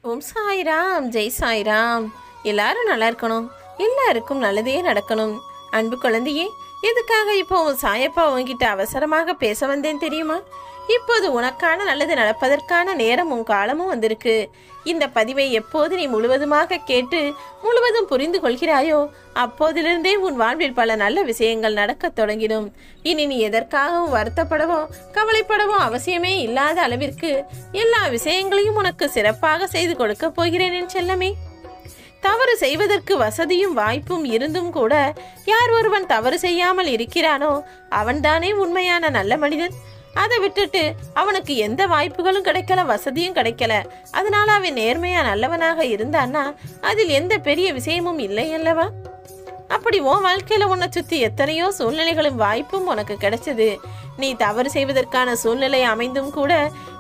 ஓம் சாய்ராம், ஜெய் சாய்ராம். எல்லாரும் நல்லா இருக்கணும், எல்லாருக்கும் நல்லதே நடக்கணும். அன்பு குழந்தையே, எதுக்காக இப்போ உன் சாயப்பா உன்கிட்ட அவசரமாக பேச வந்தேன் தெரியுமா? இப்போது உனக்கான நல்லது நடப்பதற்கான நேரமும் காலமும் வந்திருக்கு. இந்த பதிவை எப்போது நீ முழுவதுமாக கேட்டு முழுவதும் புரிந்து கொள்கிறாயோ அப்போதிலிருந்தே உன் வாழ்வில் பல நல்ல விஷயங்கள் நடக்க தொடங்கிடும். இனி நீ எதற்காகவும் வருத்தப்படவோ கவலைப்படவோ அவசியமே இல்லாத அளவிற்கு எல்லா விஷயங்களையும் உனக்கு சிறப்பாக செய்து கொடுக்க போகிறேன் என் செல்லமே. தவறு செய்வதற்கு வசதியும் வாய்ப்பும் இருந்தும் கூட யார் ஒருவன் தவறு செய்யாமல் இருக்கிறானோ அவன்தானே உண்மையான நல்ல மனிதன். அதை விட்டுட்டு அவனுக்கு எந்த வாய்ப்புகளும் கிடைக்கல, வசதியும் கிடைக்கல, அதனால அவன் நேர்மையா நல்லவனாக இருந்தான்னா அதில் எந்த பெரிய விஷயமும் இல்லை அல்லவா? அப்படி உன் வாழ்க்கையில உன்னை சுத்தி எத்தனையோ சூழ்நிலைகளும் வாய்ப்பும் உனக்கு கிடைச்சது. நீ தவறு செய்வதற்கான சூழ்நிலை அமைந்தும் கூட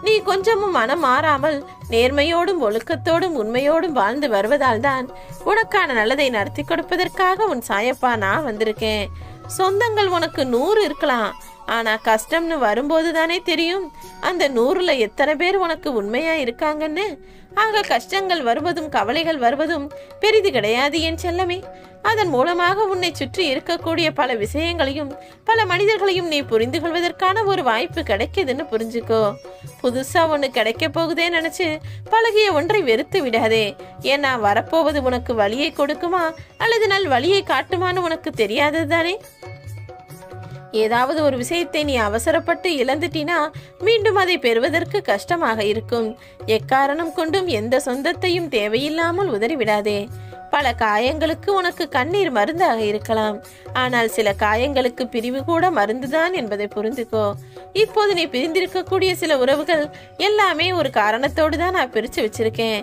நீ கொஞ்சமும் மனம் மாறாமல் நேர்மையோடும் ஒழுக்கத்தோடும் உண்மையோடும் வாழ்ந்து வருவதால் தான் உனக்கான நல்லதை நடத்தி கொடுப்பதற்காக உன் சாயப்பா நான் வந்திருக்கேன். சொந்தங்கள் உனக்கு 100 இருக்கலாம், ஆனா கஷ்டம்னு வரும்போது தானே தெரியும் அந்த 100ல எத்தனை பேர் உனக்கு உண்மையா இருக்காங்கன்னு. ஆக கஷ்டங்கள் வருவதும் கவலைகள் வருவதும் பெரிது கிடையாது என் செல்லமே. அதன் மூலமாக உன்னை சுற்றி இருக்கக்கூடிய பல விஷயங்களையும் பல மனிதர்களையும் நீ புரிந்து கொள்வதற்கான ஒரு வாய்ப்பு கிடைக்குதுன்னு புரிஞ்சுக்கோ. புதுசா ஒன்று கிடைக்க போகுதே நினைச்சு பழகிய ஒன்றை வெறுத்து விடாதே. ஏன்னா வரப்போவது உனக்கு வழியை கொடுக்குமா அல்லது நல் வழியை காட்டுமான்னு உனக்கு தெரியாதது தானே. ஏதாவது ஒரு விஷயத்தை நீ அவசரப்பட்டு இழந்துட்டினா மீண்டும் அதை பெறுவதற்கு கஷ்டமாக இருக்கும். எக்காரணம் கொண்டும் எந்த சொந்தத்தையும் தேவையில்லாமல் உதறிவிடாதே. பல காயங்களுக்கு உனக்கு கண்ணீர் மருந்தாக இருக்கலாம், ஆனால் சில காயங்களுக்கு பிரிவு கூட மருந்துதான் என்பதை புரிந்துக்கோ. இப்போது நீ பிரிந்திருக்கக்கூடிய சில உறவுகள் எல்லாமே ஒரு காரணத்தோடு தான் நான் பிரித்து வச்சிருக்கேன்.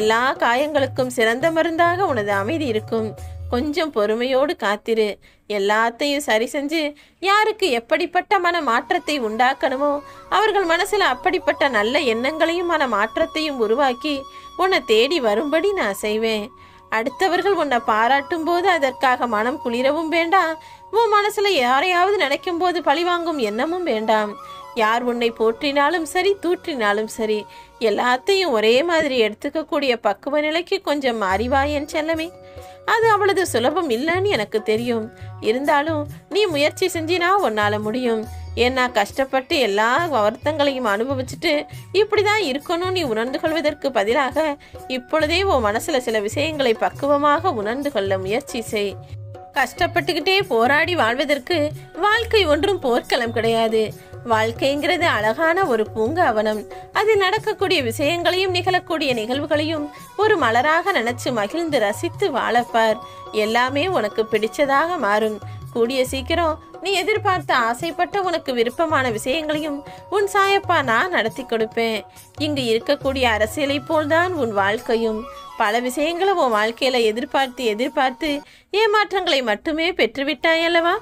எல்லா காயங்களுக்கும் சிறந்த மருந்தாக உனது அமைதி இருக்கும். கொஞ்சம் பொறுமையோடு காத்திரு. எல்லாத்தையும் சரி செஞ்சு யாருக்கு எப்படிப்பட்ட மன மாற்றத்தை உண்டாக்கணுமோ அவர்கள் மனசுல அப்படிப்பட்ட நல்ல எண்ணங்களையும் மன மாற்றத்தையும் உருவாக்கி உன்னை தேடி வரும்படி நான் செய்வேன். அடுத்தவர்கள் உன்னை பாராட்டும் போது அதற்காக மனம் குளிரவும் வேண்டாம். உன் மனசுல யாரையாவது நினைக்கும் போது பழிவாங்கும் எண்ணமும் வேண்டாம். யார் உன்னை போற்றினாலும் சரி தூற்றினாலும் சரி எல்லாத்தையும் ஒரே மாதிரி எடுத்துக்கக்கூடிய பக்குவ நிலைக்கு கொஞ்சம் அறிவாயன் செல்லமே. அது அவ்வளவு சுலபம் இல்லைன்னு எனக்கு தெரியும். இருந்தாலும் நீ முயற்சி செஞ்சினா உன்னால முடியும். ஏன்னா கஷ்டப்பட்டு எல்லா வருத்தங்களையும் அனுபவிச்சுட்டு இப்படிதான் இருக்கணும் நீ உணர்ந்து கொள்வதற்கு பதிலாக இப்பொழுதே உன் மனசுல சில விஷயங்களை பக்குவமாக உணர்ந்து கொள்ள முயற்சி செய். கஷ்டப்பட்டுக்கிட்டே போராடி வாழ்வதற்கு வாழ்க்கை ஒன்றும் போர்க்களம் கிடையாது. வாழ்க்கைங்கிறது அழகான ஒரு பூங்காவனம். அதில் நடக்கக்கூடிய விஷயங்களையும் நிகழக்கூடிய நிகழ்வுகளையும் ஒரு மலராக நினைச்சு மகிழ்ந்து ரசித்து வாழப்பார். எல்லாமே உனக்கு பிடிச்சதாக மாறும். கூடிய சீக்கிரம் நீ எதிர்பார்த்த ஆசைப்பட்ட உனக்கு விருப்பமான விஷயங்களையும் உன் சாயப்பா நான் நடத்தி கொடுப்பேன். இங்கு இருக்கக்கூடிய அரசியலை போல்தான் உன் வாழ்க்கையும். பல விஷயங்களை உன் வாழ்க்கையில எதிர்பார்த்து ஏமாற்றங்களை மட்டுமே பெற்றுவிட்டாயல்லவா?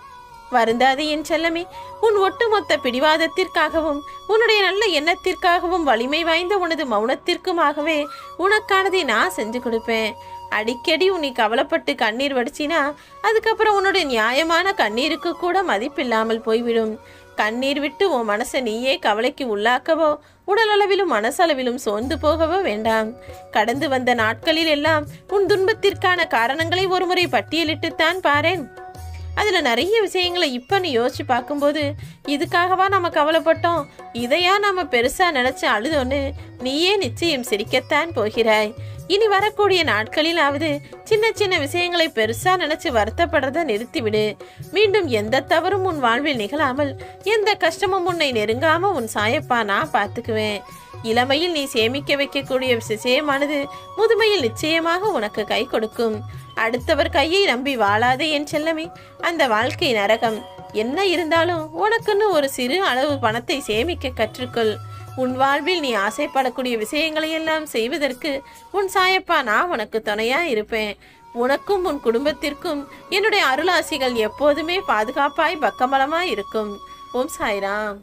வருந்தாது என் செல்லமே. உன் ஒட்டுமொத்த பிடிவாதத்திற்காகவும் உன்னுடைய நல்ல எண்ணத்திற்காகவும் வலிமை வாய்ந்த உனது மௌனத்திற்குமாகவே உனக்கானதை நான் செஞ்சு கொடுப்பேன். அடிக்கடி உன்னை கவலைப்பட்டு கண்ணீர் வடிச்சினா அதுக்கப்புறம் உன்னுடைய நியாயமான கண்ணீருக்கு கூட மதிப்பில்லாமல் போய்விடும். கண்ணீர் விட்டு உன் மனசை நீயே கவலைக்கு உள்ளாக்கவோ உடலளவிலும் மனசளவிலும் சோர்ந்து போகவோ வேண்டாம். கடந்து வந்த நாட்களில் எல்லாம் உன் துன்பத்திற்கான காரணங்களை ஒருமுறை பட்டியலிட்டுத்தான் பாரேன். அதுல நிறைய விஷயங்களை இப்ப நீ யோசிச்சு பார்க்கும்போது இதுக்காகவா நம்ம கவலைப்பட்டோம், இதையா நாம பெருசா நினைச்சு அழுதோன்னு நீயே நிச்சயம் சிரிக்கத்தான் போகிறாய். இனி வரக்கூடிய நாட்களிலாவது சின்ன சின்ன விஷயங்களை பெருசா நினைச்சு வருத்தப்படுறத நிறுத்திவிடு. மீண்டும் எந்த தவறும் உன் வாழ்வில் நிகழாமல் எந்த கஷ்டமும் உன்னை நெருங்காம உன் சாயப்பா நான் பார்த்துக்குவேன். இளமையில் நீ சேமிக்க வைக்கக்கூடிய விஷயமானது முதுமையில் நிச்சயமாக உனக்கு கை கொடுக்கும். அடுத்தவர் கையை நம்பி வாழாதே என் செல்லமே. அந்த வாழ்க்கை நரகம். என்ன இருந்தாலும் உனக்குன்னு ஒரு சிறு அளவு பணத்தை சேமிக்க கற்றுக்கொள். உன் வாழ்வில் நீ ஆசைப்படக்கூடிய விஷயங்களை எல்லாம் செய்வதற்கு உன் சாயப்பா நான் உனக்கு துணையா இருப்பேன். உனக்கும் உன் குடும்பத்திற்கும் என்னுடைய அருளாசிகள் எப்போதுமே பாதுகாப்பாய் பக்கபலமாய் இருக்கும். ஓம் சாய்ராம்.